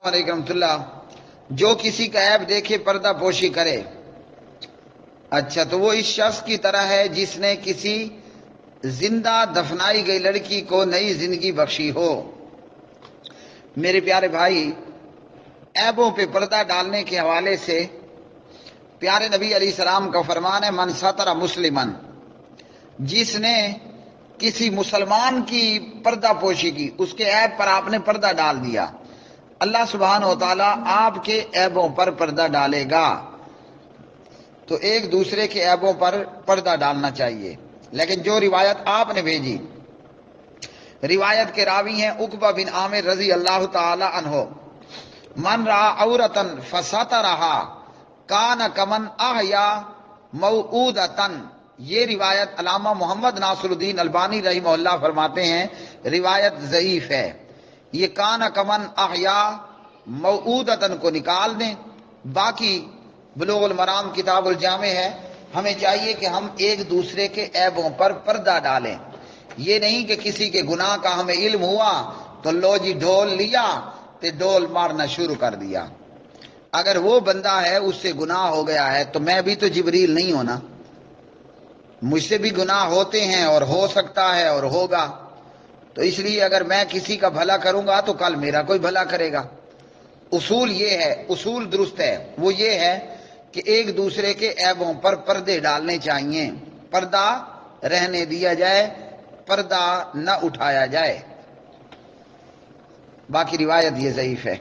علیکم رحمۃ اللہ۔ جو کسی کا عیب دیکھے پردہ پوشی کرے، اچھا تو وہ اس شخص کی طرح ہے جس نے کسی زندہ دفنائی گئی لڑکی کو نئی زندگی بخشی ہو۔ میرے پیارے بھائی، عیبوں پہ پردہ ڈالنے کے حوالے سے پیارے نبی علیہ السلام کا فرمان ہے، من ستر مسلمن، جس نے کسی مسلمان کی پردہ پوشی کی، اس کے عیب پر آپ نے پردہ ڈال دیا، اللہ سبحانہ و تعالیٰ آپ کے عیبوں پر پردہ ڈالے گا۔ تو ایک دوسرے کے عیبوں پر پردہ ڈالنا چاہیے۔ لیکن جو روایت آپ نے بھیجی، روایت کے راوی ہیں عقبہ بن عامر رضی اللہ تعالی عنہ، من رأى عورة فسترها کان کمن احیا موعودۃ، یہ روایت علامہ محمد ناصر الدین البانی رحمہ اللہ فرماتے ہیں روایت ضعیف ہے۔ یہ کان کمن احیا موعودۃ کو نکال دیں۔ باقی بلوغ المرام کتاب الجامع ہے۔ ہمیں چاہیے کہ ہم ایک دوسرے کے عیبوں پر پردہ ڈالیں، یہ نہیں کہ کسی کے گناہ کا ہمیں علم ہوا تو لو جی ڈھول لیا تے ڈھول مارنا شروع کر دیا۔ اگر وہ بندہ ہے اس سے گناہ ہو گیا ہے تو میں بھی تو جبریل نہیں ہونا، مجھ سے بھی گناہ ہوتے ہیں اور ہو سکتا ہے اور ہوگا، تو اس لیے اگر میں کسی کا بھلا کروں گا تو کل میرا کوئی بھلا کرے گا۔ اصول یہ ہے، اصول درست ہے، وہ یہ ہے کہ ایک دوسرے کے عیبوں پر پردے ڈالنے چاہیے، پردہ رہنے دیا جائے، پردہ نہ اٹھایا جائے۔ باقی روایت یہ ضعیف ہے۔